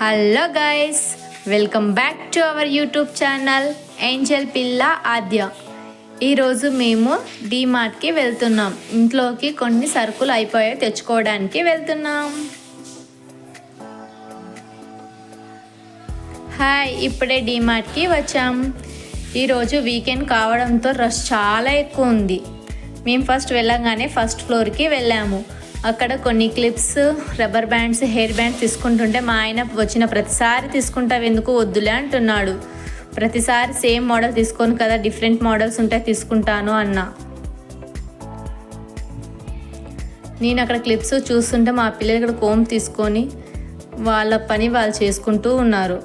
Hello guys, welcome back to our YouTube channel Angel పిల్ల ఆద్య. ఈరోజు మేము డీమార్ట్కి వెళ్తున్నాం. ఇంట్లోకి కొన్ని సరుకులు అయిపోయాయి, తెచ్చుకోవడానికి వెళ్తున్నాం. హాయ్, ఇప్పుడే డీమార్ట్కి వచ్చాం. ఈరోజు వీకెండ్ కావడంతో రష్ చాలా ఎక్కువ ఉంది. మేము ఫస్ట్ వెళ్ళగానే ఫస్ట్ ఫ్లోర్కి వెళ్ళాము. అక్కడ కొన్ని clips, rubber bands, hair bands తీసుకుంటుంటే మా ఆయన వచ్చిన ప్రతిసారి తీసుకుంటావు ఎందుకు, వద్దులే అంటున్నాడు. ప్రతిసారి సేమ్ మోడల్ తీసుకోను కదా, డిఫరెంట్ మోడల్స్ ఉంటే తీసుకుంటాను అన్నా. నేను అక్కడ క్లిప్స్ చూస్తుంటే మా పిల్లలు ఇక్కడ కోమ్ తీసుకొని వాళ్ళ పని వాళ్ళు చేసుకుంటూ ఉన్నారు.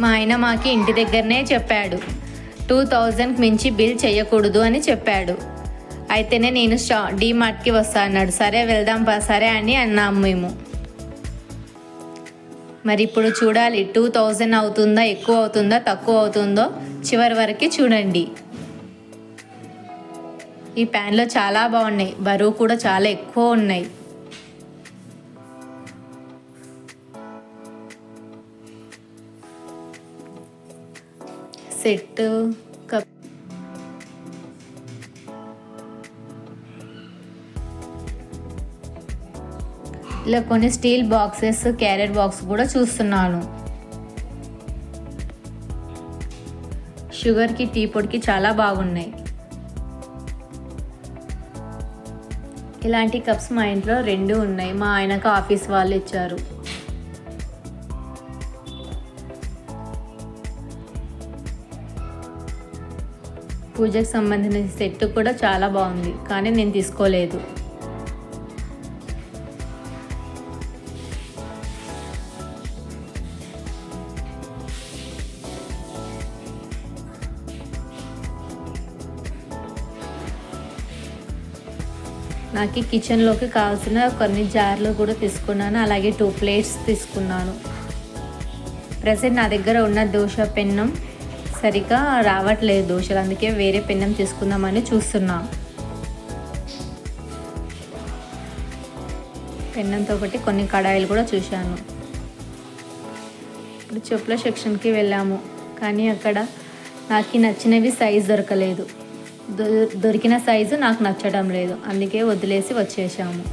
మా ఆయన మాకి ఇంటి దగ్గరనే చెప్పాడు, 2000కి మించి బిల్ చేయకూడదు అని చెప్పాడు. అయితేనే నేను డీమార్ట్కి వస్తా అన్నాడు. సరే వెళ్దాం సరే అని అన్నాము మేము. మరి ఇప్పుడు చూడాలి 2000 అవుతుందా, ఎక్కువ అవుతుందా, తక్కువ అవుతుందో చివరి వరకు చూడండి. ఈ ప్యాన్లో చాలా బాగున్నాయి, బరువు కూడా చాలా ఎక్కువ ఉన్నాయి. సెట్ కప్ ఇలా కొన్ని స్టీల్ బాక్సెస్, క్యారెట్ బాక్స్ కూడా చూస్తున్నాను. షుగర్కి, టీ పొడికి చాలా బాగున్నాయి. ఇలాంటి కప్స్ మా ఇంట్లో 2 ఉన్నాయి. మా ఆయనకు ఆఫీస్ వాళ్ళు ఇచ్చారు. పూజకు సంబంధించిన సెట్ కూడా చాలా బాగుంది, కానీ నేను తీసుకోలేదు. నాకు కిచెన్లోకి కావాల్సిన కొన్ని జార్లు కూడా తీసుకున్నాను. అలాగే 2 ప్లేట్స్ తీసుకున్నాను. ప్రజెంట్ నా దగ్గర ఉన్న దోశ పెన్నం సరిగ్గా రావట్లేదు దోశలు, అందుకే వేరే పెన్నం తీసుకుందామని చూస్తున్నా. పెన్నంతో ఒకటి కొన్ని కడాయిలు కూడా చూశాను. ఇప్పుడు చెప్పుల సెక్షన్కి వెళ్ళాము, కానీ అక్కడ నాకు నచ్చినవి సైజు దొరకలేదు. దొరికిన సైజు నాకు నచ్చడం లేదు, అందుకే వదిలేసి వచ్చేసాము.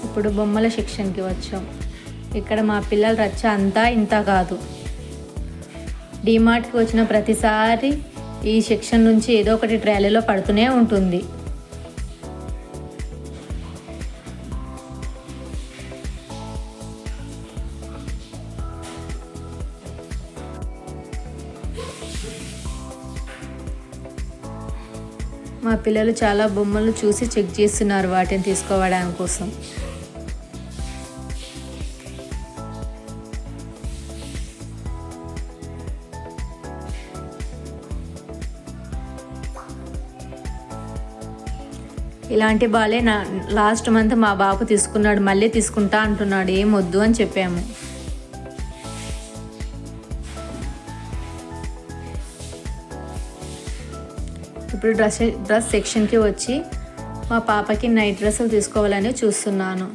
ఇప్పుడు బొమ్మల సెక్షన్కి వచ్చాం. ఇక్కడ మా పిల్లల రచ్చ అంతా ఇంత కాదు. డీమార్ట్కి వచ్చిన ప్రతిసారి ఈ సెక్షన్ నుంచి ఏదో ఒకటి ట్రాలీలో పడుతూనే ఉంటుంది. మా పిల్లలు చాలా బొమ్మలు చూసి చెక్ చేస్తున్నారు వాటిని తీసుకోవడానికి కోసం. ఇలాంటి బాలే లాస్ట్ మంత్ మా బాబు తీసుకున్నాడు, మళ్ళీ తీసుకుంటా అంటున్నాడు. ఏం వద్దు అని చెప్పాము. ఇప్పుడు డ్రెస్ సెక్షన్కి వచ్చి మా పాపకి నైట్ డ్రెస్సులు తీసుకోవాలని చూస్తున్నాను.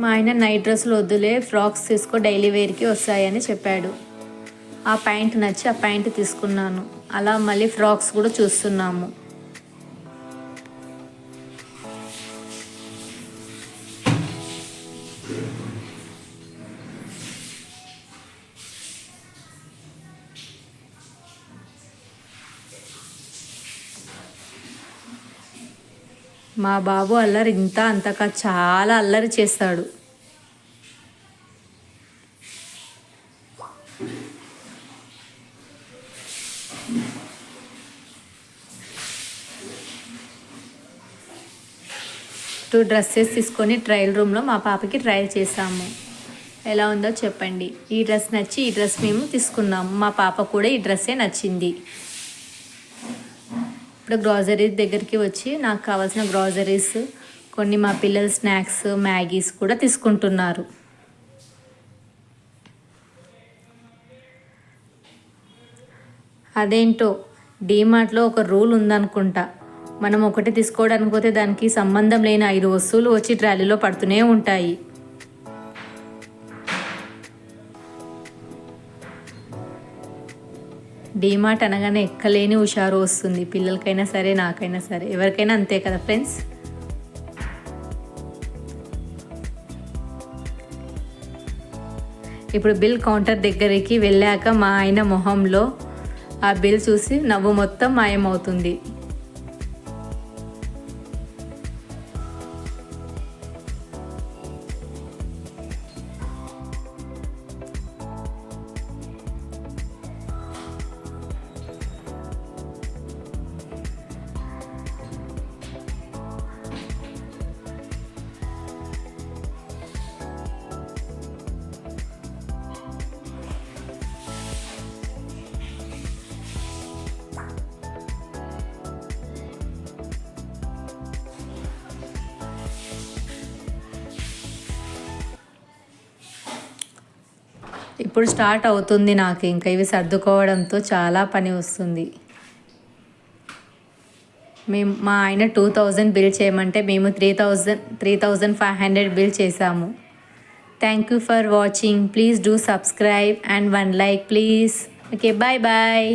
మా ఆయన నైట్ డ్రెస్సులు వద్దులే, ఫ్రాక్స్ తీసుకో, డైలీ వేర్కి వస్తాయని చెప్పాడు. ఆ ప్యాంట్ నచ్చి ఆ ప్యాంట్ తీసుకున్నాను. అలా మళ్ళీ ఫ్రాక్స్ కూడా చూస్తున్నాము. మా బాబు అల్లరి ఇంత అంతకా చాలా అల్లరి చేస్తాడు. టూ డ్రెస్సెస్ తీసుకొని ట్రయల్ రూమ్లో మా పాపకి ట్రయల్ చేసాము. ఎలా ఉందో చెప్పండి. ఈ డ్రెస్ నచ్చి ఈ డ్రెస్ మేము తీసుకున్నాము. మా పాప కూడా ఈ డ్రెస్సే నచ్చింది. ఇప్పుడు గ్రాసరీస్ దగ్గరికి వచ్చి నాకు కావాల్సిన గ్రాసరీస్, కొన్ని మా పిల్లల స్నాక్స్, మ్యాగీస్ కూడా తీసుకుంటున్నారు. అదేంటో డీమార్ట్లో ఒక రూల్ ఉందనుకుంటా. మనం ఒకటి తీసుకోవడానికి పోతే దానికి సంబంధం లేని 5 వస్తువులు వచ్చి ట్రాలీలో పడుతూనే ఉంటాయి. డీమార్ట్ అనగానే ఎక్కలేని హుషారు వస్తుంది. పిల్లలకైనా సరే, నాకైనా సరే, ఎవరికైనా అంతే కదా ఫ్రెండ్స్. ఇప్పుడు బిల్ కౌంటర్ దగ్గరికి వెళ్ళాక మా ఆయన మొహంలో ఆ బిల్ చూసి నవ్వు మొత్తం మాయమవుతుంది. ఇప్పుడు స్టార్ట్ అవుతుంది నాకు ఇంకా ఇవి సర్దుకోవడంతో చాలా పని వస్తుంది. మా ఆయన 2000 బిల్ చేయమంటే మేము 3500 బిల్ చేసాము. Thank you for watching. Please do subscribe and 1 like please. Okay, bye bye.